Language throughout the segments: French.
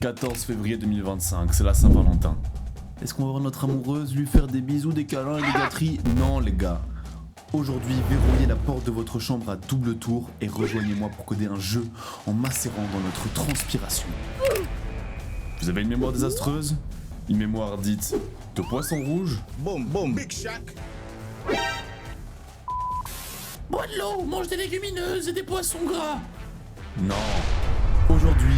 14 février 2025, c'est la Saint-Valentin. Est-ce qu'on va voir notre amoureuse, lui faire des bisous, des câlins et des gâteries? Non les gars. Aujourd'hui, verrouillez la porte de votre chambre à double tour et rejoignez-moi pour coder un jeu en macérant dans notre transpiration. Vous avez une mémoire désastreuse? Une mémoire dite de poisson rouge? Boum, boum. Big Shack. Bois de l'eau, mange des légumineuses et des poissons gras. Non. Aujourd'hui,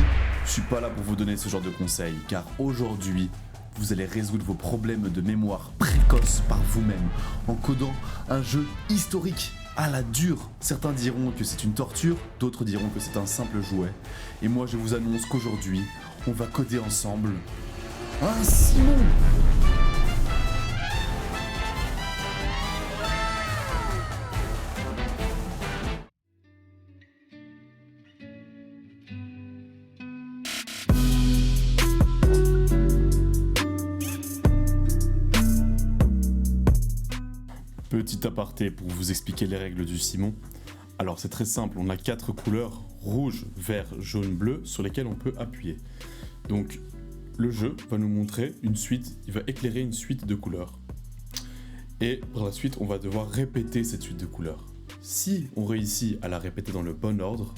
je suis pas là pour vous donner ce genre de conseils, car aujourd'hui, vous allez résoudre vos problèmes de mémoire précoce par vous-même, en codant un jeu historique à la dure. Certains diront que c'est une torture, d'autres diront que c'est un simple jouet. Et moi, je vous annonce qu'aujourd'hui, on va coder ensemble un Simon. Petit aparté pour vous expliquer les règles du Simon. Alors c'est très simple, on a 4 couleurs, rouge, vert, jaune, bleu, sur lesquelles on peut appuyer. Donc le jeu va nous montrer une suite, il va éclairer une suite de couleurs. Et par la suite, on va devoir répéter cette suite de couleurs. Si on réussit à la répéter dans le bon ordre,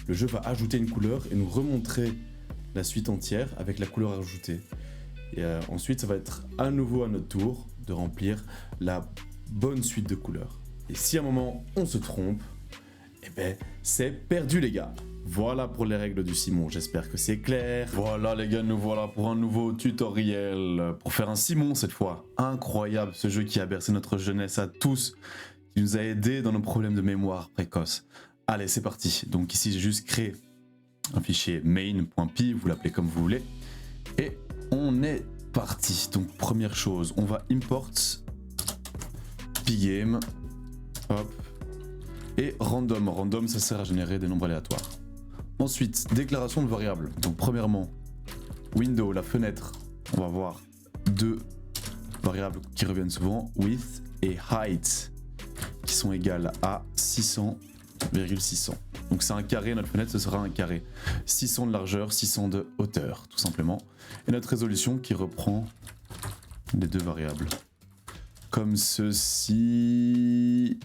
le jeu va ajouter une couleur et nous remontrer la suite entière avec la couleur ajoutée. Et ensuite, ça va être à nouveau à notre tour de remplir la bonne suite de couleurs. Et si à un moment on se trompe, eh ben c'est perdu les gars. Voilà pour les règles du Simon, j'espère que c'est clair. Voilà les gars, nous voilà pour un nouveau tutoriel pour faire un Simon cette fois. Incroyable ce jeu qui a bercé notre jeunesse à tous, qui nous a aidés dans nos problèmes de mémoire précoce. Allez c'est parti, donc ici j'ai juste créé un fichier main.py, vous l'appelez comme vous voulez. Et on est parti, donc première chose, on va import Pygame, hop, et random. Random, ça sert à générer des nombres aléatoires. Ensuite, déclaration de variables. Donc premièrement, window, la fenêtre, on va voir deux variables qui reviennent souvent, width et height, qui sont égales à 600,600. Donc c'est un carré, notre fenêtre ce sera un carré. 600 de largeur, 600 de hauteur, tout simplement. Et notre résolution qui reprend les deux variables. Comme ceci.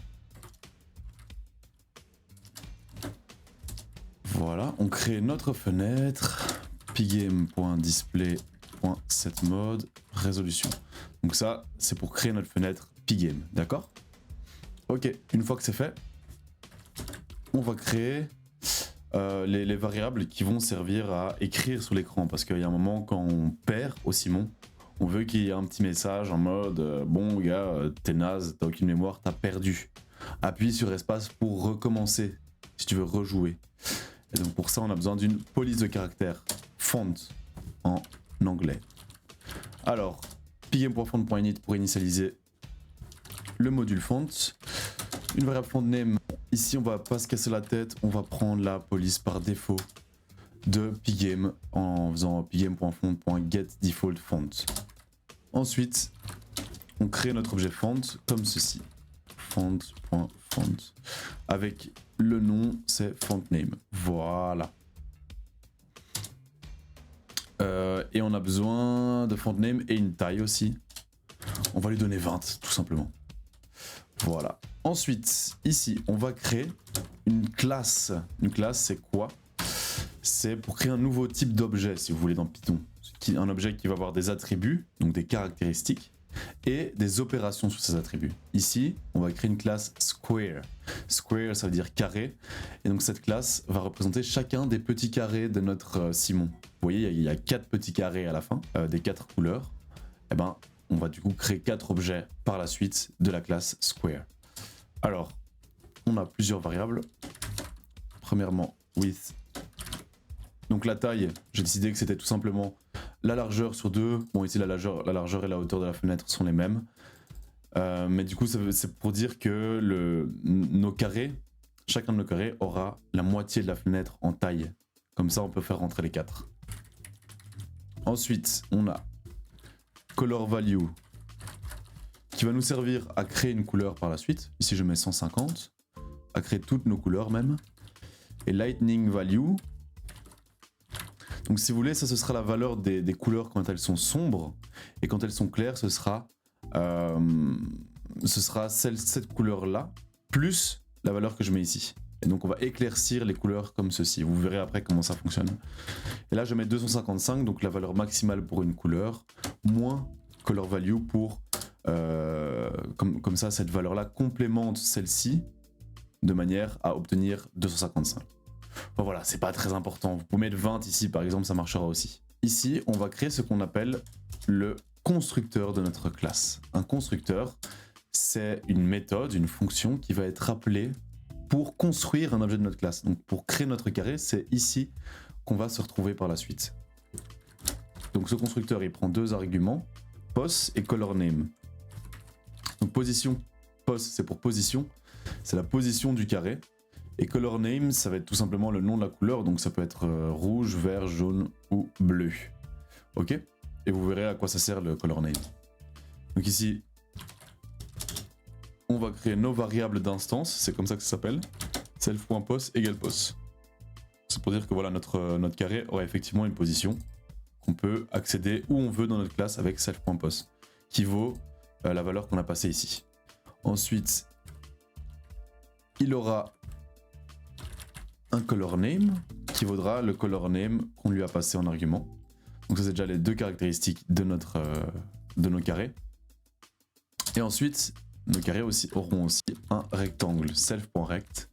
Voilà, on crée notre fenêtre. Pygame.display.setMode résolution. Donc ça, c'est pour créer notre fenêtre Pygame, d'accord? Ok, une fois que c'est fait, on va créer les variables qui vont servir à écrire sur l'écran. Parce qu'il y a un moment, quand on perd au Simon, on veut qu'il y ait un petit message en mode bon gars, t'es naze, t'as aucune mémoire, t'as perdu. Appuie sur espace pour recommencer si tu veux rejouer. Et donc pour ça, on a besoin d'une police de caractère font en anglais. Alors, pygame.font.init pour initialiser le module font. Une variable font name. Ici, on va pas se casser la tête, on va prendre la police par défaut de Pygame en faisant pygame.font.getDefaultFont. Ensuite, on crée notre objet font comme ceci. Font.font. Avec le nom, c'est fontName. Voilà. Et on a besoin de fontName et une taille aussi. On va lui donner 20, tout simplement. Voilà. Ensuite, ici, on va créer une classe. Une classe, c'est quoi? C'est pour créer un nouveau type d'objet, si vous voulez, dans Python. Un objet qui va avoir des attributs, donc des caractéristiques, et des opérations sur ces attributs. Ici, on va créer une classe square. Square, ça veut dire carré. Et donc cette classe va représenter chacun des petits carrés de notre Simon. Vous voyez, il y a 4 petits carrés à la fin, des 4 couleurs. Et ben, on va du coup créer 4 objets par la suite de la classe square. Alors, on a plusieurs variables. Premièrement, width. Donc la taille, j'ai décidé que c'était tout simplement la largeur sur 2. Bon, ici la largeur et la hauteur de la fenêtre sont les mêmes. Mais du coup, c'est pour dire que nos carrés, chacun de nos carrés aura la moitié de la fenêtre en taille. Comme ça, on peut faire rentrer les 4. Ensuite, on a color value qui va nous servir à créer une couleur par la suite. Ici, je mets 150, à créer toutes nos couleurs même. Et lightning value. Donc si vous voulez, ça ce sera la valeur des couleurs quand elles sont sombres, et quand elles sont claires, ce sera cette couleur-là, plus la valeur que je mets ici. Et donc on va éclaircir les couleurs comme ceci, vous verrez après comment ça fonctionne. Et là je mets 255, donc la valeur maximale pour une couleur, moins color value pour... comme ça, cette valeur-là complémente celle-ci, de manière à obtenir 255. Bon voilà, c'est pas très important. Vous pouvez mettre 20 ici par exemple, ça marchera aussi. Ici, on va créer ce qu'on appelle le constructeur de notre classe. Un constructeur, c'est une méthode, une fonction qui va être appelée pour construire un objet de notre classe. Donc pour créer notre carré, c'est ici qu'on va se retrouver par la suite. Donc ce constructeur, il prend deux arguments, pos et color name. Donc position, pos c'est pour position, c'est la position du carré. Et color name, ça va être tout simplement le nom de la couleur, donc ça peut être rouge, vert, jaune ou bleu. Ok? Et vous verrez à quoi ça sert le color name. Donc ici, on va créer nos variables d'instance, c'est comme ça que ça s'appelle. Self.pos égale pos. C'est pour dire que voilà, notre carré aura effectivement une position qu'on peut accéder où on veut dans notre classe avec self.pos, qui vaut la valeur qu'on a passée ici. Ensuite, il aura un color name qui vaudra le color name qu'on lui a passé en argument. Donc ça c'est déjà les deux caractéristiques de nos carrés. Et ensuite, nos carrés auront aussi un rectangle, self.rect,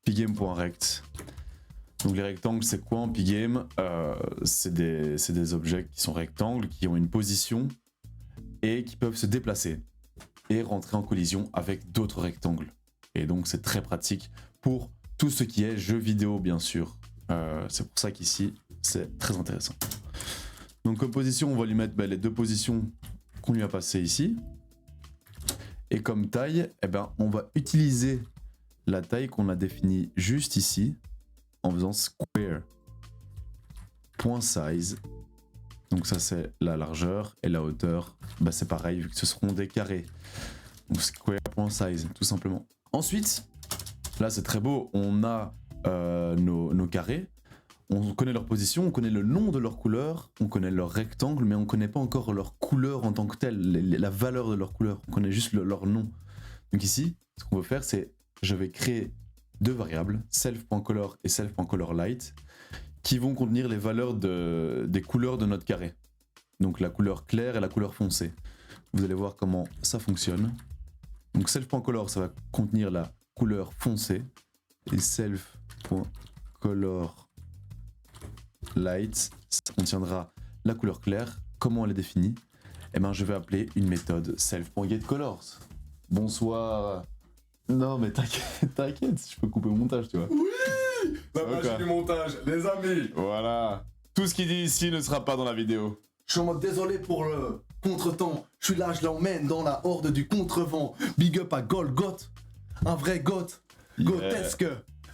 pygame.rect. Donc les rectangles c'est quoi en pygame? C'est des objets qui sont rectangles, qui ont une position et qui peuvent se déplacer et rentrer en collision avec d'autres rectangles. Et donc c'est très pratique pour tout ce qui est jeux vidéo bien sûr. C'est pour ça qu'ici c'est très intéressant. Donc comme position on va lui mettre les deux positions qu'on lui a passées ici. Et comme taille, on va utiliser la taille qu'on a définie juste ici en faisant square.size. Donc ça c'est la largeur et la hauteur, c'est pareil vu que ce seront des carrés. Donc square.size tout simplement. Ensuite, là c'est très beau, on a nos carrés, on connaît leur position, on connaît le nom de leur couleur, on connaît leur rectangle, mais on ne connaît pas encore leur couleur en tant que telle, la valeur de leur couleur, on connaît juste leur nom. Donc ici, ce qu'on veut faire, c'est je vais créer deux variables, self.color et self.colorlight, qui vont contenir les valeurs des couleurs de notre carré. Donc la couleur claire et la couleur foncée. Vous allez voir comment ça fonctionne. Donc self.color, ça va contenir la couleur foncée, et self.colorlight, ça contiendra la couleur claire. Comment elle est définie? Je vais appeler une méthode self.getColors. Bonsoir. Non mais t'inquiète, je peux couper au montage, tu vois. Oui, la magie du montage, les amis. Voilà. Tout ce qu'il dit ici ne sera pas dans la vidéo. Je suis en mode désolé pour le contretemps. Je suis là, je l'emmène dans la horde du contrevent. Big up à Golgoth, un vrai goth, grotesque.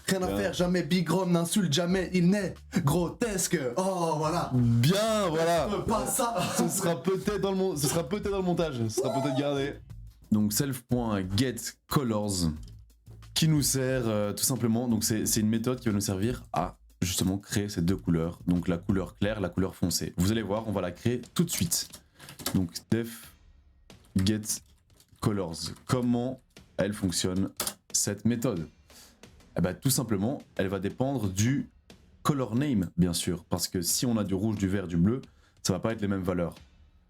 Rien à faire, jamais Big Ron n'insulte, jamais il n'est grotesque. Oh voilà. Bien, voilà. Pas ça. Ce sera peut-être dans le montage, ce sera peut-être gardé. Donc self.getColors qui nous sert tout simplement, donc c'est une méthode qui va nous servir à justement créer ces deux couleurs, donc la couleur claire, la couleur foncée. Vous allez voir, on va la créer tout de suite. Donc def getColors, comment elle fonctionne cette méthode? Tout simplement, elle va dépendre du color name bien sûr, parce que si on a du rouge, du vert, du bleu, ça va pas être les mêmes valeurs.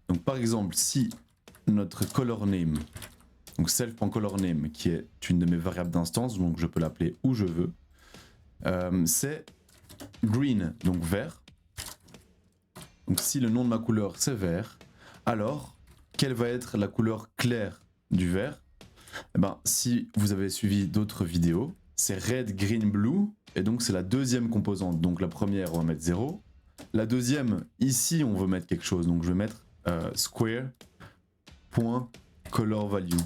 Donc par exemple, si notre color name, donc self.colorName, qui est une de mes variables d'instance, donc je peux l'appeler où je veux, c'est green, donc vert. Donc si le nom de ma couleur c'est vert, alors quelle va être la couleur claire du vert? Si vous avez suivi d'autres vidéos, c'est red, green, blue, et donc c'est la deuxième composante. Donc la première, on va mettre 0. La deuxième, ici on veut mettre quelque chose, donc je vais mettre square.colorValue.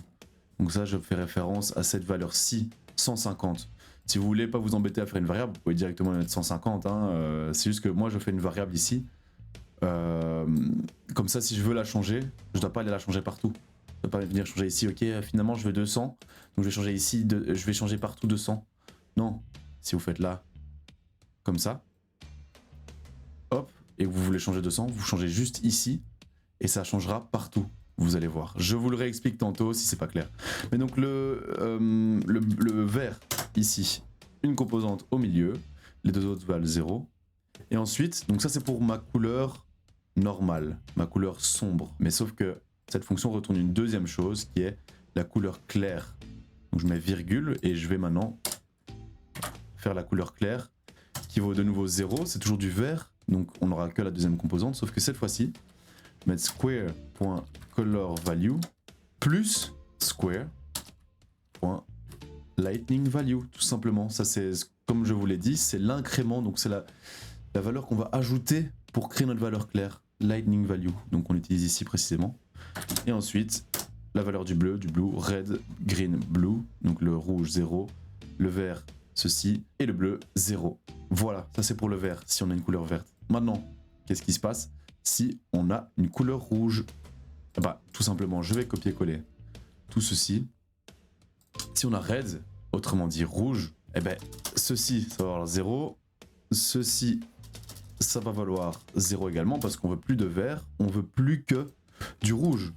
Donc ça, je fais référence à cette valeur-ci, 150. Si vous voulez pas vous embêter à faire une variable, vous pouvez directement mettre 150. C'est juste que moi, je fais une variable ici. Comme ça, si je veux la changer, je dois pas aller la changer partout. Je dois pas venir changer ici. Ok, finalement, je veux 200. Donc je vais changer ici, je vais changer partout 200. Non, si vous faites là, comme ça. Hop. et que vous voulez changer de sang, vous changez juste ici et ça changera partout. Vous allez voir. Je vous le réexplique tantôt si c'est pas clair. Mais donc le vert ici, une composante au milieu, les deux autres valent 0. Et ensuite, donc ça c'est pour ma couleur normale, ma couleur sombre. Mais sauf que cette fonction retourne une deuxième chose qui est la couleur claire. Donc je mets virgule et je vais maintenant faire la couleur claire qui vaut de nouveau 0. C'est toujours du vert, donc on n'aura que la deuxième composante. Sauf que cette fois-ci, je vais mettre square.colorValue plus square.lightningValue, tout simplement. Ça c'est, comme je vous l'ai dit, c'est l'incrément, donc c'est la valeur qu'on va ajouter pour créer notre valeur claire, lightning value. Donc on l'utilise ici précisément. Et ensuite, la valeur du bleu, red, green, blue. Donc le rouge 0, le vert ceci et le bleu 0. Voilà, ça c'est pour le vert si on a une couleur verte. Maintenant, qu'est-ce qui se passe si on a une couleur rouge? Bah tout simplement, je vais copier-coller tout ceci. Si on a red, autrement dit rouge, eh ben ceci ça va valoir 0, ceci ça va valoir 0 également parce qu'on veut plus de vert, on veut plus que du rouge.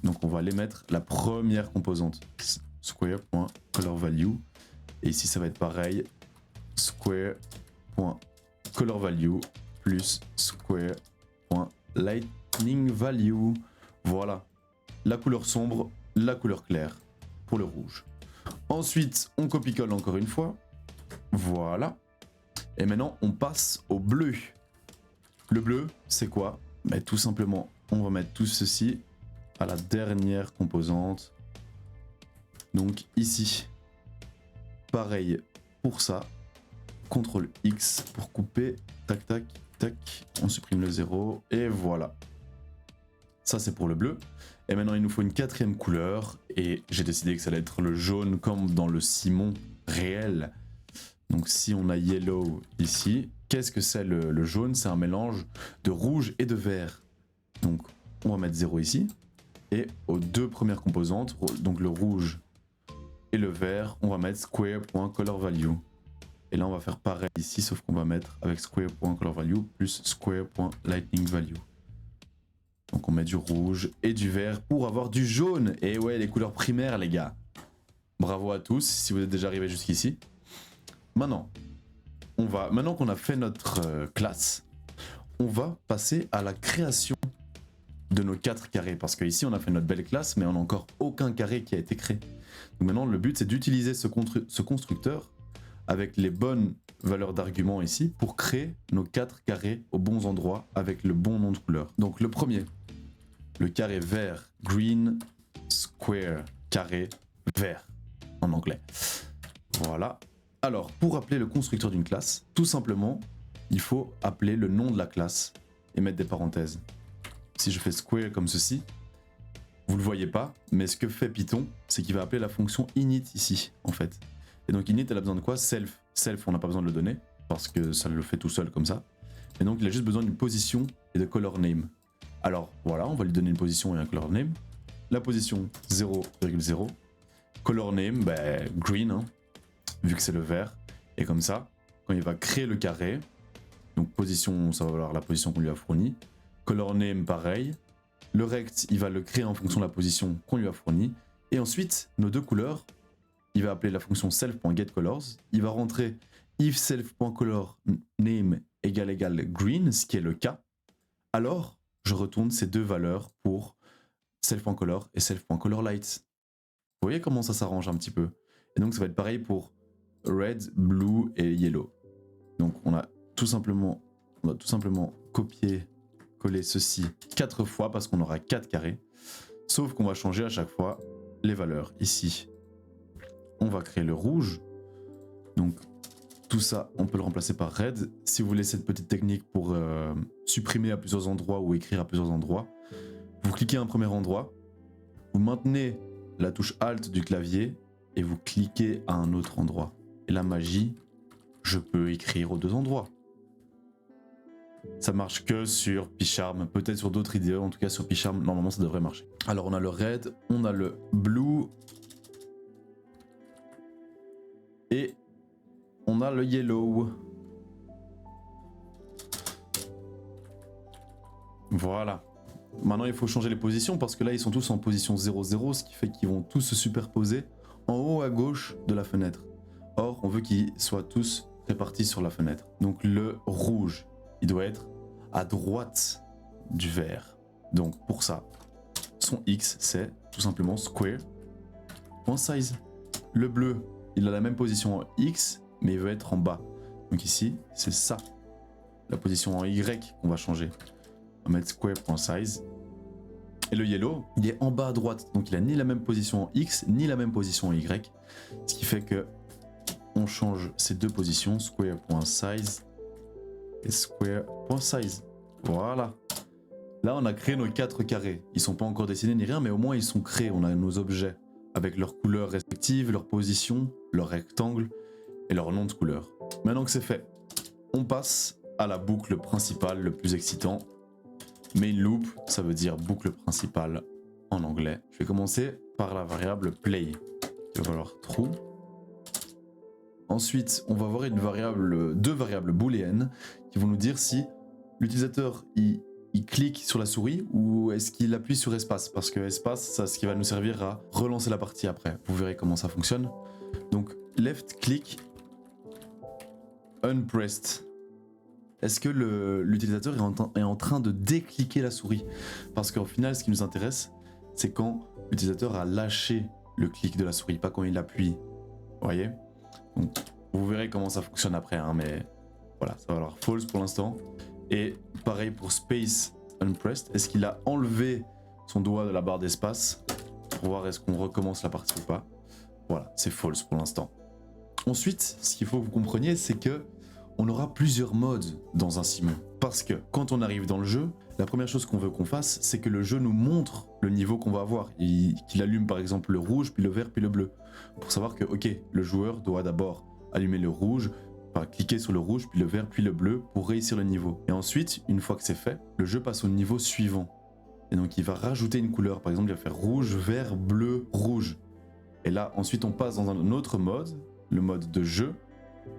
Donc on va aller mettre la première composante, square.colorValue. Et ici ça va être pareil, square.colorValue plus square.lightningValue. Voilà, la couleur sombre, la couleur claire pour le rouge. Ensuite, on copie-colle encore une fois. Voilà. Et maintenant, on passe au bleu. Le bleu, c'est quoi? Mais tout simplement, on va mettre tout ceci à la dernière composante. Donc ici, pareil pour ça. CTRL X pour couper. Tac, tac, tac. On supprime le 0. Et voilà. Ça, c'est pour le bleu. Et maintenant, il nous faut une quatrième couleur. Et j'ai décidé que ça allait être le jaune comme dans le Simon réel. Donc si on a yellow ici, qu'est-ce que c'est le jaune? C'est un mélange de rouge et de vert. Donc on va mettre 0 ici. Et aux deux premières composantes, donc le rouge et le vert, on va mettre square.colorValue. Et là on va faire pareil ici, sauf qu'on va mettre avec square.colorValue plus square.lightningValue. Donc on met du rouge et du vert pour avoir du jaune. Et ouais, les couleurs primaires les gars. Bravo à tous si vous êtes déjà arrivés jusqu'ici. Maintenant qu'on a fait notre classe, on va passer à la création de nos 4 carrés. Parce qu'ici, on a fait notre belle classe, mais on n'a encore aucun carré qui a été créé. Donc maintenant, le but, c'est d'utiliser ce constructeur avec les bonnes valeurs d'argument ici pour créer nos 4 carrés aux bons endroits avec le bon nom de couleur. Donc le premier, le carré vert, green, square, carré, vert, en anglais. Voilà. Alors, pour appeler le constructeur d'une classe, tout simplement, il faut appeler le nom de la classe et mettre des parenthèses. Si je fais square comme ceci, vous le voyez pas, mais ce que fait Python, c'est qu'il va appeler la fonction init ici, en fait. Et donc init, elle a besoin de quoi? Self. Self, on n'a pas besoin de le donner, parce que ça le fait tout seul comme ça. Et donc, il a juste besoin d'une position et de color name. Alors, voilà, on va lui donner une position et un color name. La position, 0,0. Color name, green, hein, vu que c'est le vert. Et comme ça, quand il va créer le carré, donc position, ça va valoir la position qu'on lui a fournie. Color name, pareil. Le rect, il va le créer en fonction de la position qu'on lui a fournie. Et ensuite, nos deux couleurs, il va appeler la fonction self.getColors. Il va rentrer if self.colorName égale green, ce qui est le cas. Alors, je retourne ces deux valeurs pour self.color et self.colorlight. Vous voyez comment ça s'arrange un petit peu? Et donc, ça va être pareil pour red, blue et yellow. Donc on va tout simplement copier, coller ceci 4 fois parce qu'on aura 4 carrés. Sauf qu'on va changer à chaque fois les valeurs. Ici, on va créer le rouge. Donc tout ça, on peut le remplacer par red. Si vous voulez cette petite technique pour supprimer à plusieurs endroits ou écrire à plusieurs endroits, vous cliquez à un premier endroit, vous maintenez la touche Alt du clavier et vous cliquez à un autre endroit. Et la magie, je peux écrire aux deux endroits. Ça marche que sur PyCharm, peut-être sur d'autres idées, en tout cas sur PyCharm, normalement ça devrait marcher. Alors on a le red, on a le blue et on a le yellow. Voilà. Maintenant, il faut changer les positions parce que là, ils sont tous en position 0-0, ce qui fait qu'ils vont tous se superposer en haut à gauche de la fenêtre. Or, on veut qu'ils soient tous répartis sur la fenêtre. Donc, le rouge, il doit être à droite du vert. Donc, pour ça, son X, c'est tout simplement square.size. Le bleu, il a la même position en X, mais il veut être en bas. Donc ici, c'est ça, la position en Y qu'on va changer. On va mettre square.size. Et le yellow, il est en bas à droite, donc il a ni la même position en X, ni la même position en Y. Ce qui fait que on change ces deux positions, square.size et square.size. Voilà. Là, on a créé nos 4 carrés. Ils sont pas encore dessinés ni rien, mais au moins ils sont créés. On a nos objets avec leurs couleurs respectives, leur position, leur rectangle et leur nom de couleur. Maintenant que c'est fait, on passe à la boucle principale, le plus excitant. Main loop, ça veut dire boucle principale en anglais. Je vais commencer par la variable play. Il va falloir true. Ensuite, on va avoir deux variables booléennes qui vont nous dire si l'utilisateur il clique sur la souris ou est-ce qu'il appuie sur espace, parce que espace, c'est ce qui va nous servir à relancer la partie après. Vous verrez comment ça fonctionne. Donc left click unpressed. Est-ce que l'utilisateur est en train de décliquer la souris? Parce qu'au final, ce qui nous intéresse, c'est quand l'utilisateur a lâché le clic de la souris, pas quand il appuie. Vous voyez? Donc, vous verrez comment ça fonctionne après, hein, mais voilà, ça va avoir false pour l'instant. Et pareil pour space unpressed. Est-ce qu'il a enlevé son doigt de la barre d'espace pour voir est-ce qu'on recommence la partie ou pas? Voilà, c'est false pour l'instant. Ensuite, ce qu'il faut que vous compreniez, c'est que on aura plusieurs modes dans un Simon. Parce que quand on arrive dans le jeu, la première chose qu'on veut qu'on fasse, c'est que le jeu nous montre le niveau qu'on va avoir. Qu'il allume par exemple le rouge, puis le vert, puis le bleu. Pour savoir que, ok, le joueur doit d'abord allumer le rouge, enfin cliquer sur le rouge, puis le vert, puis le bleu pour réussir le niveau. Et ensuite, une fois que c'est fait, le jeu passe au niveau suivant. Et donc il va rajouter une couleur. Par exemple, il va faire rouge, vert, bleu, rouge. Et là, ensuite, on passe dans un autre mode, le mode de jeu,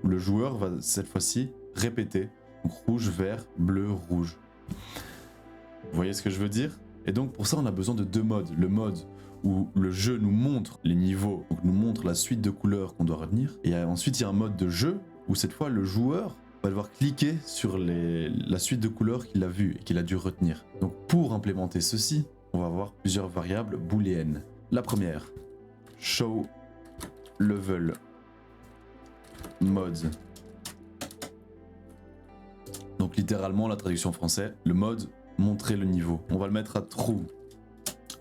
où le joueur va cette fois-ci répéter. Donc rouge, vert, bleu, rouge. Vous voyez ce que je veux dire? Et donc pour ça, on a besoin de deux modes. Le mode où le jeu nous montre les niveaux, donc nous montre la suite de couleurs qu'on doit retenir. Et ensuite, il y a un mode de jeu où cette fois, le joueur va devoir cliquer sur la suite de couleurs qu'il a vue et qu'il a dû retenir. Donc pour implémenter ceci, on va avoir plusieurs variables booléennes. La première, show level mode. Donc littéralement la traduction français, le mode montrer le niveau. On va le mettre à true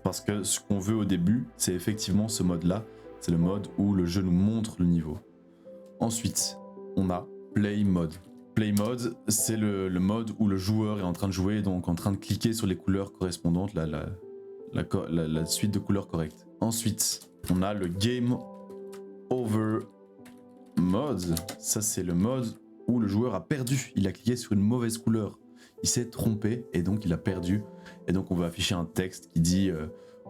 parce que ce qu'on veut au début, c'est effectivement ce mode là, c'est le mode où le jeu nous montre le niveau. Ensuite, on a play mode. Play mode, c'est le mode où le joueur est en train de jouer, donc en train de cliquer sur les couleurs correspondantes, la suite de couleurs correctes. Ensuite, on a le game over mode. Ça, c'est le mode où le joueur a perdu. Il a cliqué sur une mauvaise couleur. Il s'est trompé et donc il a perdu. Et donc on va afficher un texte qui dit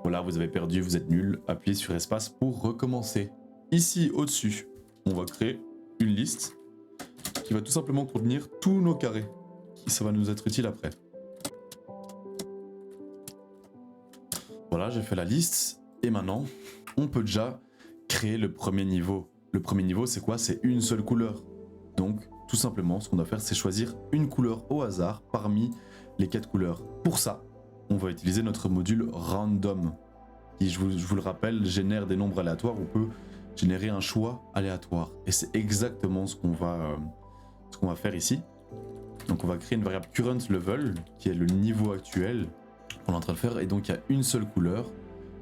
voilà, vous avez perdu, vous êtes nul. Appuyez sur espace pour recommencer. Ici, au-dessus, on va créer une liste qui va tout simplement contenir tous nos carrés. Ça va nous être utile après. Voilà, j'ai fait la liste. Et maintenant, on peut déjà créer le premier niveau. Le premier niveau, c'est quoi? C'est une seule couleur. Donc, tout simplement, ce qu'on doit faire, c'est choisir une couleur au hasard parmi les 4 couleurs. Pour ça, on va utiliser notre module random, qui, je vous le rappelle, génère des nombres aléatoires. On peut générer un choix aléatoire. Et c'est exactement ce qu'on va faire ici. Donc, on va créer une variable current level, qui est le niveau actuel qu'on est en train de faire. Et donc, il y a une seule couleur.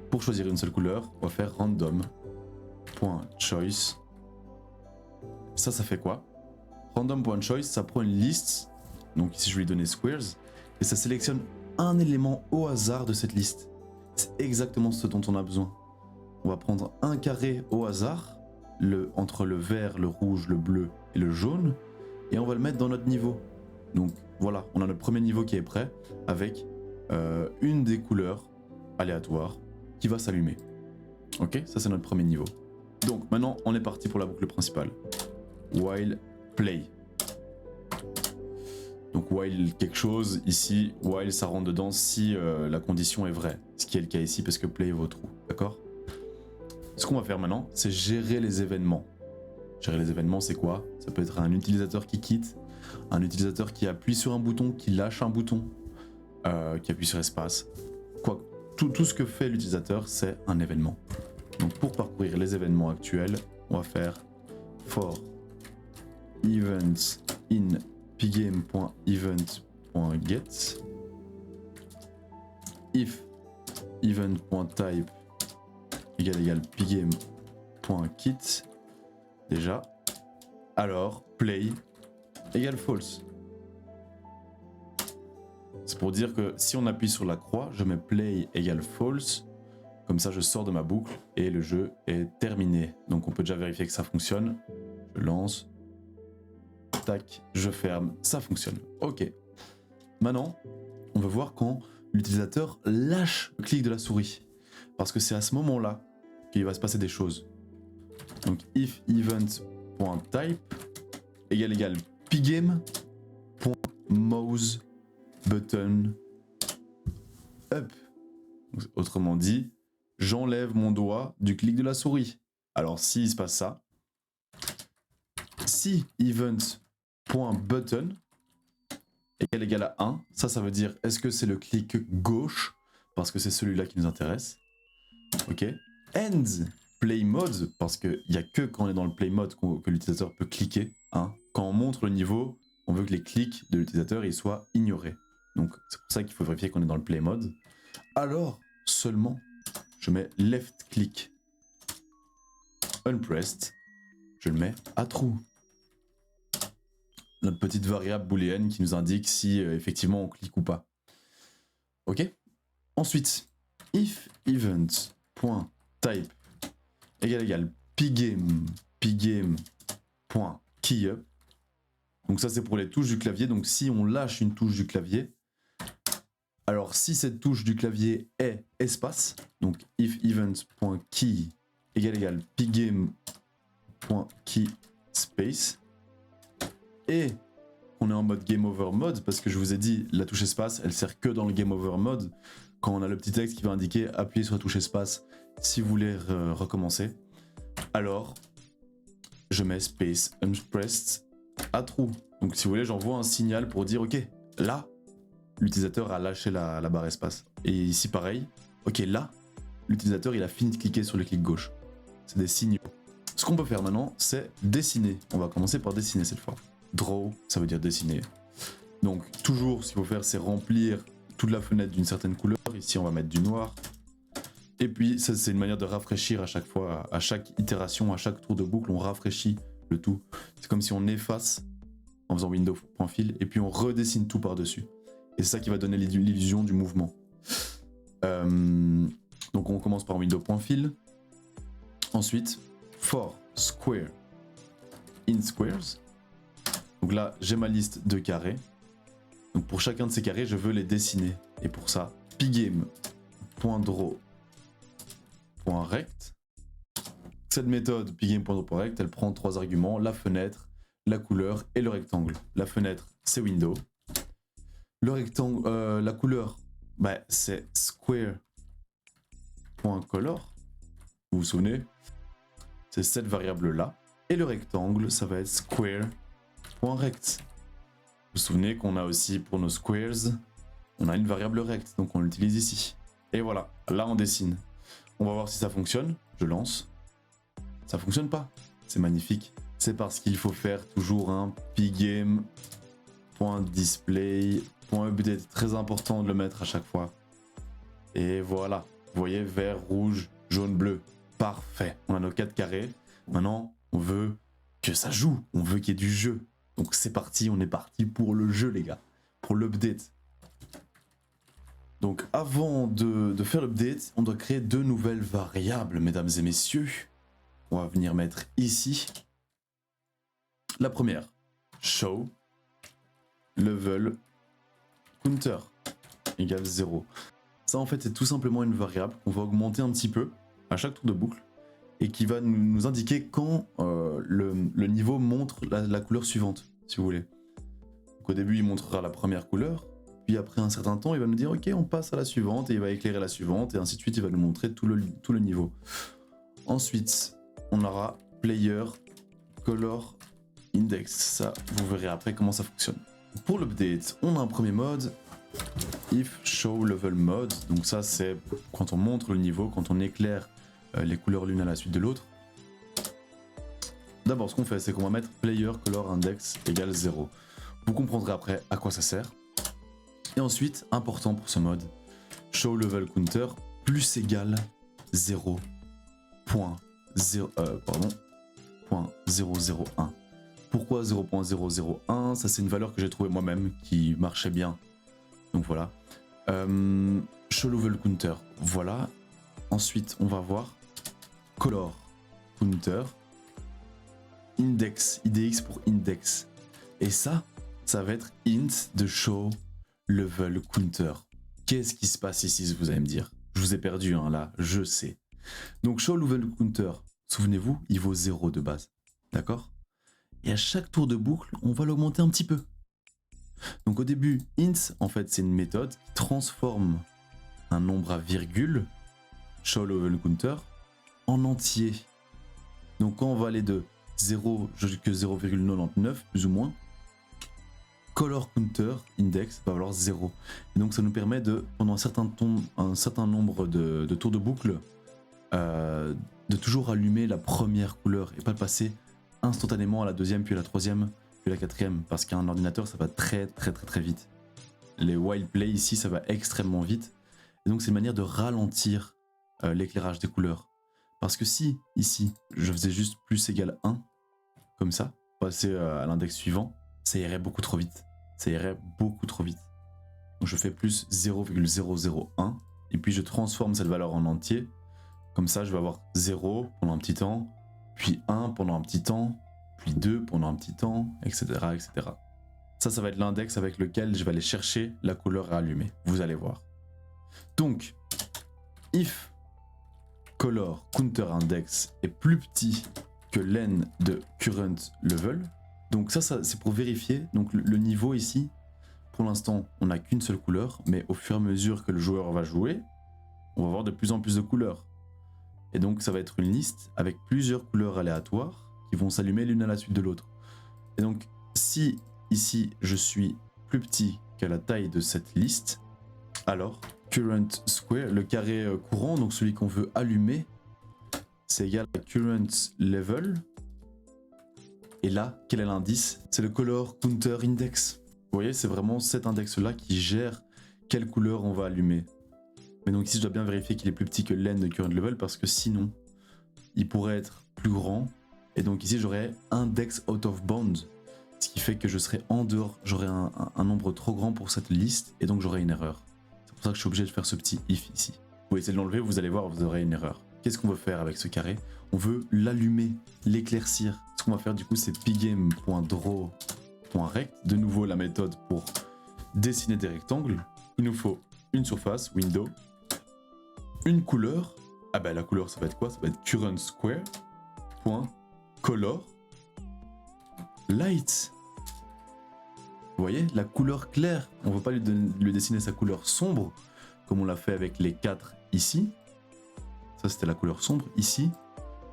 Pour choisir une seule couleur, on va faire random.choice. Ça fait quoi? Random.choice, ça prend une liste, donc ici je vais lui donner squares, et ça sélectionne un élément au hasard de cette liste. C'est exactement ce dont on a besoin. On va prendre un carré au hasard, entre le vert, le rouge, le bleu et le jaune, et on va le mettre dans notre niveau. Donc voilà, on a notre premier niveau qui est prêt, avec une des couleurs aléatoires qui va s'allumer. Ok, ça c'est notre premier niveau. Donc maintenant on est parti pour la boucle principale. While play. Donc while quelque chose, ici, while ça rentre dedans si la condition est vraie. Ce qui est le cas ici parce que play vaut true, d'accord? Ce qu'on va faire maintenant, c'est gérer les événements. Gérer les événements, c'est quoi? Ça peut être un utilisateur qui quitte, un utilisateur qui appuie sur un bouton, qui lâche un bouton, qui appuie sur espace. Quoi, tout ce que fait l'utilisateur, c'est un événement. Donc pour parcourir les événements actuels, on va faire for events in pgame.event.get if event.type égale pgame.kit déjà, alors play égale false. C'est pour dire que si on appuie sur la croix, je mets play égale false, comme ça je sors de ma boucle et le jeu est terminé. Donc on peut déjà vérifier que ça fonctionne. Je lance, tac, je ferme, ça fonctionne. Ok. Maintenant, on va voir quand l'utilisateur lâche le clic de la souris. Parce que c'est à ce moment-là qu'il va se passer des choses. Donc if event.type égale pgame.mouse button up. Autrement dit, j'enlève mon doigt du clic de la souris. Alors s'il se passe ça, si event.button égale à 1, ça veut dire est-ce que c'est le clic gauche, parce que c'est celui-là qui nous intéresse. Ok. End play mode, parce qu'il n'y a que quand on est dans le play mode que l'utilisateur peut cliquer. Hein. Quand on montre le niveau, on veut que les clics de l'utilisateur ils soient ignorés. Donc c'est pour ça qu'il faut vérifier qu'on est dans le play mode. Alors seulement je mets left click unpressed, je le mets à true. Notre petite variable booléenne qui nous indique si effectivement on clique ou pas. Ok. Ensuite, if event.type égale pgame.keyup. Donc ça c'est pour les touches du clavier. Donc si on lâche une touche du clavier, alors si cette touche du clavier est espace, donc if event.key égale pgame.key space, et on est en mode game over mode, parce que je vous ai dit la touche espace elle sert que dans le game over mode, quand on a le petit texte qui va indiquer appuyez sur la touche espace si vous voulez recommencer. Alors je mets space unpressed à true. Donc si vous voulez j'envoie un signal pour dire ok là l'utilisateur a lâché la barre espace. Et ici pareil, ok là l'utilisateur il a fini de cliquer sur le clic gauche. C'est des signaux. Ce qu'on peut faire maintenant c'est dessiner. On va commencer par dessiner cette fois. Draw ça veut dire dessiner. Donc toujours ce qu'il faut faire c'est remplir toute la fenêtre d'une certaine couleur. Ici on va mettre du noir. Et puis ça c'est une manière de rafraîchir à chaque fois, à chaque itération, à chaque tour de boucle, on rafraîchit le tout. C'est comme si on efface en faisant window.fill et puis on redessine tout par-dessus. Et c'est ça qui va donner l'illusion du mouvement. Donc on commence par window.fill. Ensuite, for square in squares. Donc là j'ai ma liste de carrés. Donc pour chacun de ces carrés je veux les dessiner. Et pour ça, pgame.draw.rect. Cette méthode pgame.draw.rect, elle prend 3 arguments, la fenêtre, la couleur et le rectangle. La fenêtre, c'est window. Le rectangle, la couleur, bah, c'est square.color. Vous vous souvenez? C'est cette variable-là. Et le rectangle, ça va être square.rect. Vous vous souvenez qu'on a aussi pour nos squares, on a une variable rect, donc on l'utilise ici. Et voilà, là on dessine. On va voir si ça fonctionne. Je lance. Ça fonctionne pas. C'est magnifique. C'est parce qu'il faut faire toujours un pgame.display.update. Très important de le mettre à chaque fois. Et voilà. Vous voyez, vert, rouge, jaune, bleu. Parfait. On a nos 4 carrés. Maintenant, on veut que ça joue. On veut qu'il y ait du jeu. Donc c'est parti, on est parti pour le jeu les gars. Pour l'update. Donc avant de faire l'update, on doit créer 2 nouvelles variables, mesdames et messieurs. On va venir mettre ici. La première, show level counter égale 0. Ça en fait c'est tout simplement une variable qu'on va augmenter un petit peu à chaque tour de boucle et qui va nous indiquer quand le niveau montre la couleur suivante, si vous voulez. Donc Donc au début, il montrera la première couleur, puis après un certain temps, il va nous dire ok, on passe à la suivante, et il va éclairer la suivante, et ainsi de suite, il va nous montrer tout le niveau. Ensuite, on aura Player Color Index. Ça, vous verrez après comment ça fonctionne. Pour l'update, on a un premier mode, If Show Level Mode. Donc ça, c'est quand on montre le niveau, quand on éclaire les couleurs l'une à la suite de l'autre. D'abord, ce qu'on fait, c'est qu'on va mettre Player Color Index égale 0. Vous comprendrez après à quoi ça sert. Et ensuite, important pour ce mode, Show Level Counter plus égale 0.001. Pourquoi 0.001? Ça, c'est une valeur que j'ai trouvée moi-même qui marchait bien. Donc voilà. Show Level Counter, voilà. Ensuite, on va voir Color Counter, Index, IDX pour Index. Et ça va être int de Show Level Counter. Qu'est-ce qui se passe ici, vous allez me dire? Je vous ai perdu, hein, là, je sais. Donc Show Level Counter, souvenez-vous, il vaut 0 de base. D'accord? Et à chaque tour de boucle, on va l'augmenter un petit peu. Donc au début, int, en fait, c'est une méthode qui transforme un nombre à virgule, Show Level Counter, en entier. Donc quand on va aller de 0 jusqu'à 0,99 plus ou moins, Color Counter Index va valoir 0. Et donc ça nous permet de, pendant un certain nombre de tours de boucle, de toujours allumer la première couleur et pas de passer instantanément à la deuxième, puis à la troisième, puis à la quatrième, parce qu'un ordinateur ça va très vite. Les wild play ici ça va extrêmement vite, et donc c'est une manière de ralentir l'éclairage des couleurs. Parce que si ici je faisais juste plus égal 1, comme ça, passer à l'index suivant, ça irait beaucoup trop vite. Donc je fais plus 0,001 et puis je transforme cette valeur en entier. Comme ça, je vais avoir 0 pendant un petit temps, puis 1 pendant un petit temps, puis 2 pendant un petit temps, etc. etc. Ça va être l'index avec lequel je vais aller chercher la couleur à allumer. Vous allez voir. Donc, if color counter index est plus petit que len de current level, donc ça c'est pour vérifier. Donc le niveau ici, pour l'instant, on n'a qu'une seule couleur, mais au fur et à mesure que le joueur va jouer, on va avoir de plus en plus de couleurs. Et donc ça va être une liste avec plusieurs couleurs aléatoires qui vont s'allumer l'une à la suite de l'autre. Et donc si ici je suis plus petit qu'à la taille de cette liste, alors current square, le carré courant, donc celui qu'on veut allumer, c'est égal à current level. Et là, quel est l'indice? C'est le color counter index. Vous voyez, c'est vraiment cet index-là qui gère quelle couleur on va allumer. Mais donc ici, je dois bien vérifier qu'il est plus petit que len de current level, parce que sinon, il pourrait être plus grand. Et donc ici, j'aurais index out of bound, ce qui fait que je serais en dehors, j'aurais un nombre trop grand pour cette liste, et donc j'aurais une erreur. C'est pour ça que je suis obligé de faire ce petit if ici. Vous essayez de l'enlever, vous allez voir, vous aurez une erreur. Qu'est-ce qu'on veut faire avec ce carré? On veut l'allumer, l'éclaircir. Ce qu'on va faire du coup, c'est pgame.draw.rect. De nouveau la méthode pour dessiner des rectangles. Il nous faut une surface, window, une couleur. Ah bah la couleur ça va être quoi? Ça va être current square.color light. Vous voyez, la couleur claire. On ne veut pas lui dessiner sa couleur sombre, comme on l'a fait avec les 4 ici. Ça c'était la couleur sombre. Ici,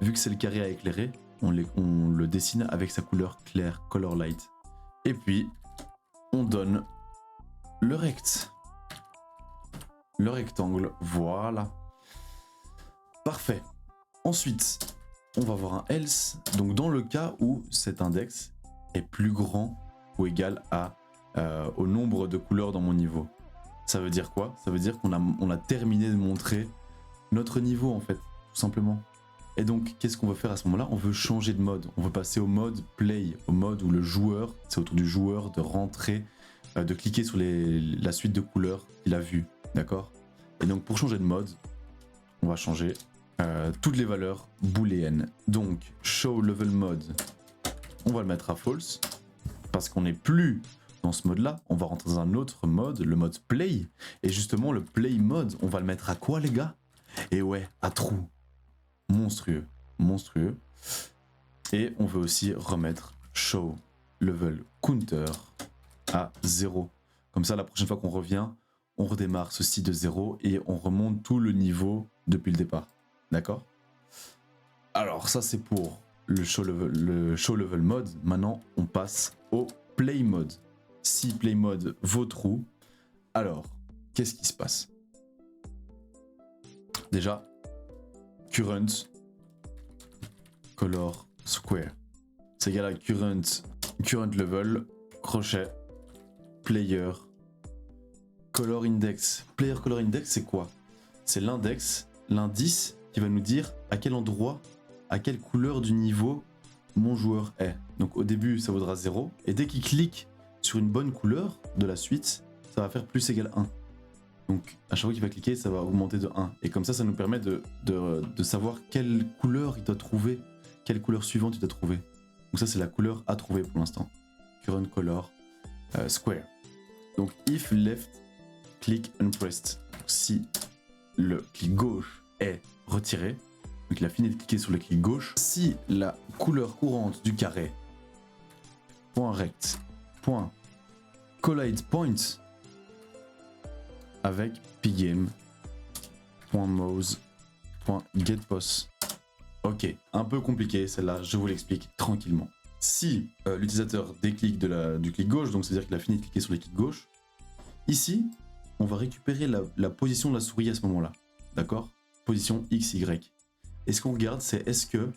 vu que c'est le carré à éclairer, on le dessine avec sa couleur claire, color light. Et puis, on donne le rect. Le rectangle, voilà. Parfait. Ensuite, on va voir un else. Donc dans le cas où cet index est plus grand ou égal au nombre de couleurs dans mon niveau. Ça veut dire quoi? Ça veut dire qu'on a terminé de montrer notre niveau en fait, tout simplement. Et donc, qu'est-ce qu'on veut faire à ce moment-là? On veut changer de mode. On veut passer au mode play, au mode où le joueur, c'est au tour du joueur de rentrer, de cliquer sur la suite de couleurs qu'il a vues. D'accord? Et donc, pour changer de mode, on va changer toutes les valeurs booléennes. Donc, show level mode, on va le mettre à false, parce qu'on n'est plus dans ce mode-là. On va rentrer dans un autre mode, le mode play. Et justement, le play mode, on va le mettre à quoi, les gars? Et ouais, à true. Monstrueux. Et on veut aussi remettre show level counter à 0. Comme ça, la prochaine fois qu'on revient, on redémarre ceci de 0 et on remonte tout le niveau depuis le départ. D'accord? Alors ça c'est pour le show level mode. Maintenant on passe au play mode. Si play mode vaut true, alors qu'est-ce qui se passe? Déjà, current color square. C'est égal à current level, crochet, player, color index. Player color index c'est quoi? C'est l'index, l'indice qui va nous dire à quel endroit, à quelle couleur du niveau mon joueur est. Donc au début ça vaudra 0 et dès qu'il clique sur une bonne couleur de la suite, ça va faire plus égal 1. Donc à chaque fois qu'il va cliquer, ça va augmenter de 1. Et comme ça nous permet de savoir quelle couleur il doit trouver, quelle couleur suivante il doit trouver. Donc ça c'est la couleur à trouver pour l'instant. Current color square. Donc if left click unpressed. Donc, si le clic gauche est retiré, donc il a fini de cliquer sur le clic gauche, si la couleur courante du carré .rect .collide point avec pgame.mouse.getPos. Ok, un peu compliqué celle-là, je vous l'explique tranquillement. Si l'utilisateur déclique du clic gauche, donc c'est-à-dire qu'il a fini de cliquer sur le clic gauche, ici, on va récupérer la position de la souris à ce moment-là. D'accord? Position X, Y. Et ce qu'on regarde, c'est est-ce que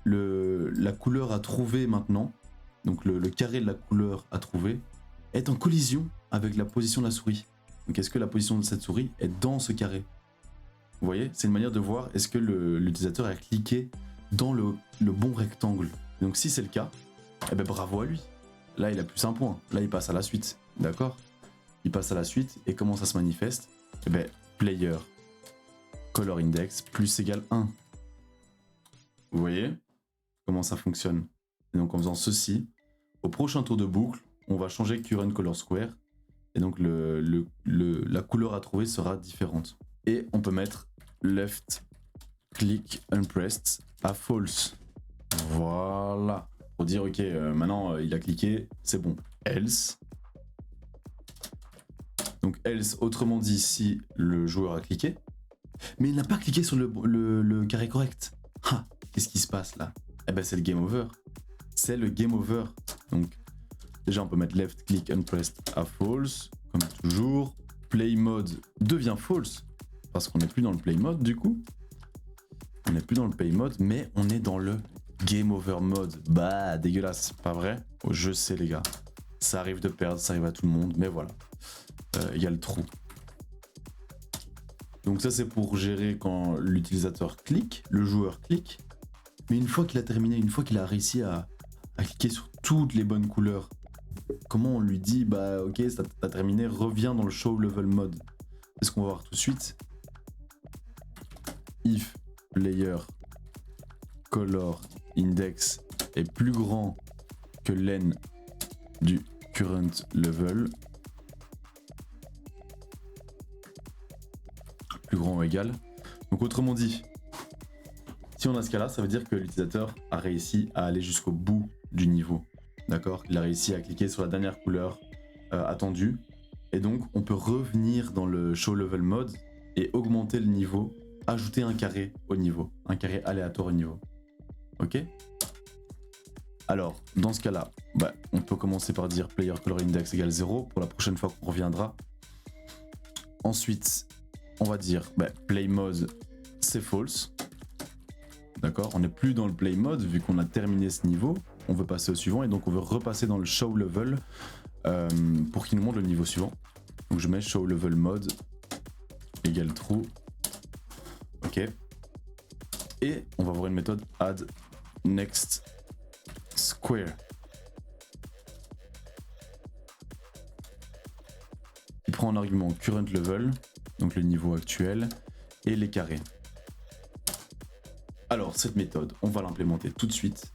la couleur à trouver maintenant, donc le carré de la couleur à trouver, est en collision avec la position de la souris. Donc est-ce que la position de cette souris est dans ce carré? Vous voyez? C'est une manière de voir est-ce que l'utilisateur a cliqué dans le bon rectangle. Donc si c'est le cas, eh ben bravo à lui. Là il a plus un point, là il passe à la suite. D'accord? Il passe à la suite et comment ça se manifeste? Eh ben player color index plus égale 1. Vous voyez comment ça fonctionne? Et donc en faisant ceci, au prochain tour de boucle, on va changer current color square et donc la couleur à trouver sera différente. Et on peut mettre left click unpressed à false. Voilà. Pour dire ok, maintenant il a cliqué, c'est bon. Else. Donc else, autrement dit, si le joueur a cliqué, mais il n'a pas cliqué sur le carré correct. Ah, qu'est-ce qui se passe là? Eh ben c'est le game over. C'est le game over. Donc déjà on peut mettre left click unpressed à false, comme toujours. Play mode devient false, parce qu'on n'est plus dans le play mode du coup. On n'est plus dans le play mode, mais on est dans le game over mode. Bah dégueulasse, pas vrai? Oh, je sais les gars. Ça arrive de perdre, ça arrive à tout le monde, mais voilà. Il y a le trou. Donc ça c'est pour gérer quand l'utilisateur clique, le joueur clique. Mais une fois qu'il a terminé, une fois qu'il a réussi à cliquer sur toutes les bonnes couleurs, comment on lui dit bah ok t'as terminé, reviens dans le show level mode? C'est ce qu'on va voir tout de suite. If player color index est plus grand que len du current level, plus grand ou égal. Donc autrement dit, si on a ce cas là, ça veut dire que l'utilisateur a réussi à aller jusqu'au bout du niveau. D'accord? Il a réussi à cliquer sur la dernière couleur attendue. Et donc on peut revenir dans le show level mode et augmenter le niveau, ajouter un carré au niveau, un carré aléatoire au niveau. Ok? Alors, dans ce cas-là, bah, on peut commencer par dire player color index égale 0 pour la prochaine fois qu'on reviendra. Ensuite, on va dire bah, play mode c'est false. D'accord? On n'est plus dans le play mode vu qu'on a terminé ce niveau. On veut passer au suivant et donc on veut repasser dans le show level pour qu'il nous montre le niveau suivant. Donc je mets show level mode égale true. Ok. Et on va voir une méthode add next square. Il prend en argument current level, donc le niveau actuel, et les carrés. Alors cette méthode, on va l'implémenter tout de suite.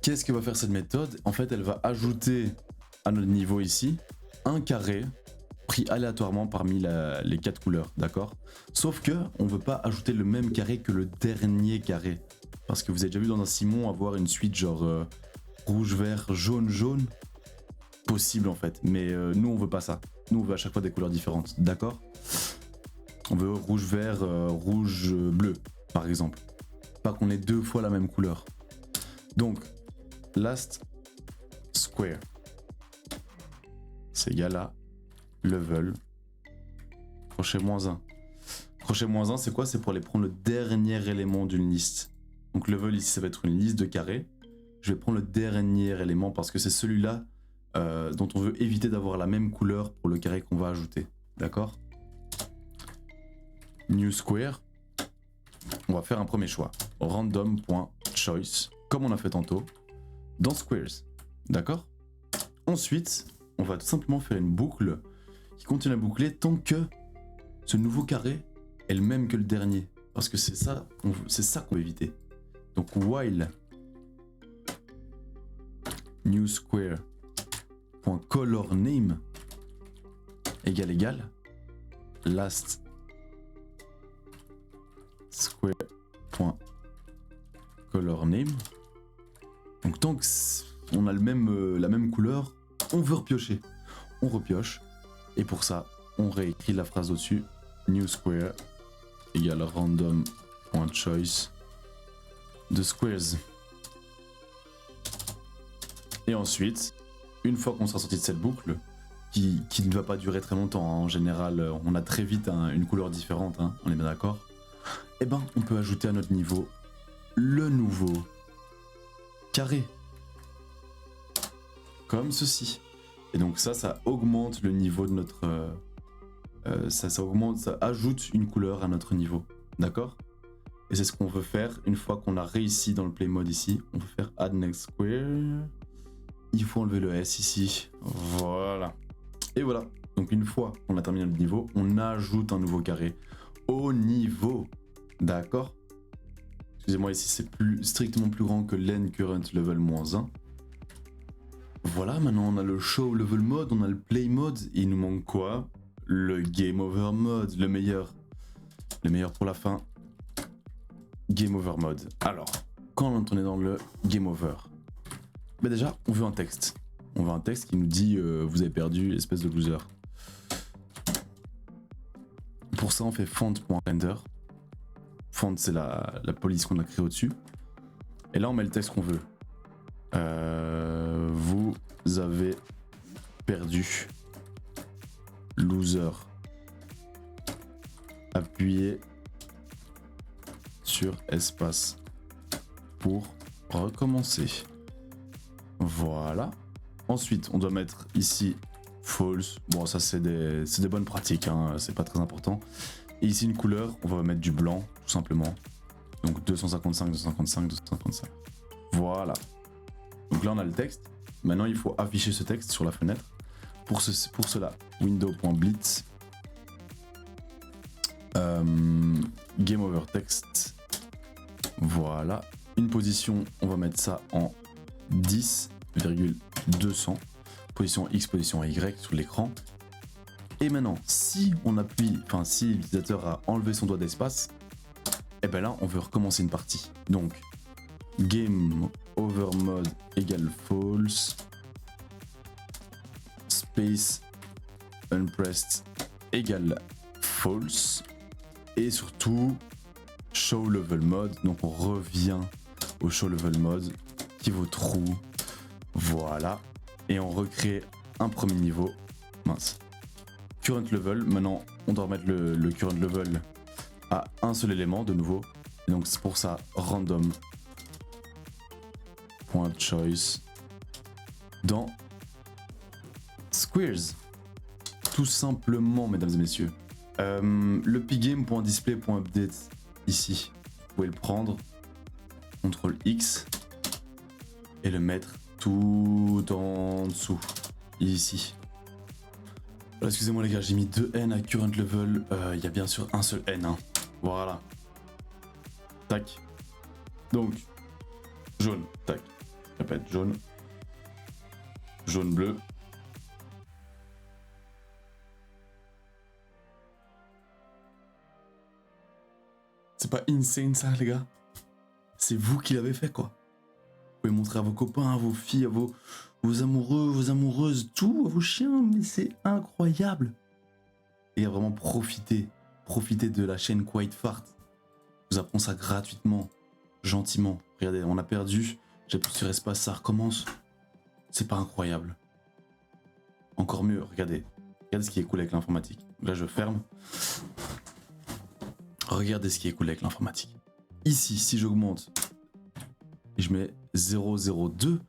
Qu'est-ce que va faire cette méthode? En fait, elle va ajouter à notre niveau ici un carré pris aléatoirement parmi les 4 couleurs, d'accord? Sauf que on veut pas ajouter le même carré que le dernier carré. Parce que vous avez déjà vu dans un Simon avoir une suite genre rouge, vert, jaune, jaune. Possible en fait, mais nous on veut pas ça. Nous on veut à chaque fois des couleurs différentes, d'accord? On veut rouge, vert, rouge, bleu, par exemple. Pas qu'on ait 2 fois la même couleur. Donc, last square, c'est égal à level crochet -1. Crochet -1, c'est quoi? C'est pour aller prendre le dernier élément d'une liste. Donc level ici, ça va être une liste de carrés. Je vais prendre le dernier élément parce que c'est celui-là dont on veut éviter d'avoir la même couleur pour le carré qu'on va ajouter. D'accord? New square. On va faire un premier choix. Random.choice, comme on a fait tantôt, dans squares. D'accord? Ensuite, on va tout simplement faire une boucle qui continue à boucler tant que ce nouveau carré est le même que le dernier. Parce que c'est ça qu'on veut éviter. Donc while new square .color name égale last square .color name. Donc tant que on a la même couleur, on veut repiocher. On repioche. Et pour ça, on réécrit la phrase au-dessus. New square égale random.choice de squares. Et ensuite, une fois qu'on sera sorti de cette boucle, qui ne va pas durer très longtemps, hein, en général, on a très vite une couleur différente, hein, on est bien d'accord. Et ben, on peut ajouter à notre niveau le nouveau carré. Comme ceci. Et donc ça augmente le niveau de notre... ça ajoute une couleur à notre niveau. D'accord? Et c'est ce qu'on veut faire une fois qu'on a réussi dans le play mode ici. On peut faire add next square. Il faut enlever le S ici. Voilà. Et voilà. Donc une fois qu'on a terminé le niveau, on ajoute un nouveau carré au niveau. D'accord? Excusez-moi, ici c'est strictement plus grand que len current level -1. Voilà, maintenant on a le show level mode, on a le play mode. Il nous manque quoi? Le game over mode, le meilleur. Le meilleur pour la fin. Game over mode. Alors, quand on est dans le game over, bah déjà, on veut un texte. On veut un texte qui nous dit vous avez perdu, espèce de loser. Pour ça, on fait font.render. Font, c'est la police qu'on a créée au-dessus. Et là, on met le texte qu'on veut. Vous avez perdu, loser. Appuyez sur espace pour recommencer. Voilà. Ensuite, on doit mettre ici false. Bon, ça c'est des bonnes pratiques, hein, c'est pas très important. Et ici une couleur, on va mettre du blanc, tout simplement. Donc 255, 255, 255. Voilà. Donc là on a le texte. Maintenant il faut afficher ce texte sur la fenêtre. Pour cela, window.blitz game over text. Voilà. Une position, on va mettre ça en 10,200. Position X, position Y sur l'écran. Et maintenant, si l'utilisateur a enlevé son doigt d'espace, et ben là, on veut recommencer une partie. Donc, game over mode égale false. Space unpressed égale false. Et surtout, show level mode. Donc, on revient au show level mode qui vaut true. Voilà. Et on recrée un premier niveau. Mince. Current level. Maintenant, on doit remettre le current level à un seul élément de nouveau. Et donc, c'est pour ça, random.choice dans squares. Tout simplement, mesdames et messieurs. Le pgame.display.update ici, vous pouvez le prendre, CTRL X et le mettre tout en dessous, ici. Alors, excusez-moi les gars, j'ai mis 2 N à current level, il y a bien sûr un seul N, hein. Voilà. Tac. Donc, jaune, tac. Répète, jaune. Jaune, bleu. pas insane ça, les gars? C'est vous qui l'avez fait, quoi. Vous pouvez montrer à vos copains, à vos filles, à vos amoureux, vos amoureuses, tout, à vos chiens, mais c'est incroyable. Et vraiment profitez de la chaîne Quiet Fart. Je vous apprends ça gratuitement, gentiment. Regardez, on a perdu, j'appuie sur espace, ça recommence. C'est pas incroyable. Encore mieux, regardez. Regardez ce qui est cool avec l'informatique. Là, je ferme. Regardez ce qui est cool avec l'informatique. Ici, si j'augmente et je mets 0,02,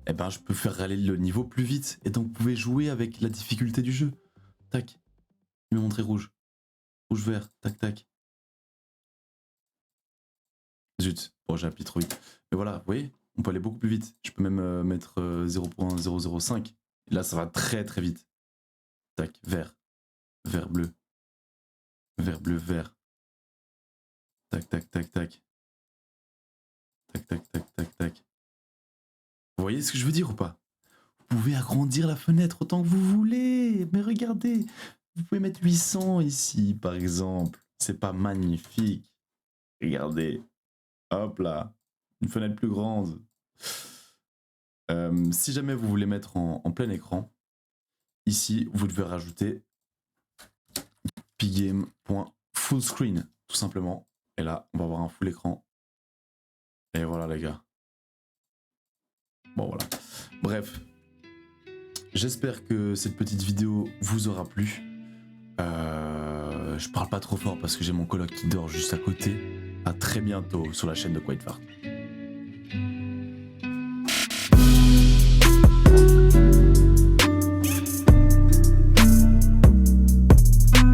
eh ben, je peux faire aller le niveau plus vite. Et donc, vous pouvez jouer avec la difficulté du jeu. Tac. Il m'a montré rouge. Rouge, vert. Tac, tac. Zut. Bon, j'ai appuyé trop vite. Mais voilà, vous voyez, on peut aller beaucoup plus vite. Je peux même mettre 0,005. Et là, ça va très, très vite. Tac. Vert. Vert, bleu. Vert, bleu, vert. Tac, tac, tac, tac. Tac, tac, tac, tac, tac. Vous voyez ce que je veux dire ou pas? Vous pouvez agrandir la fenêtre autant que vous voulez. Mais regardez, vous pouvez mettre 800 ici, par exemple. C'est pas magnifique? Regardez. Hop là. Une fenêtre plus grande. Si jamais vous voulez mettre en plein écran, ici, vous devez rajouter pgame.fullscreen, tout simplement. Et là, on va avoir un full écran. Et voilà, les gars. Bon, voilà. Bref. J'espère que cette petite vidéo vous aura plu. Je parle pas trop fort parce que j'ai mon coloc qui dort juste à côté. À très bientôt sur la chaîne de Quiet Fart.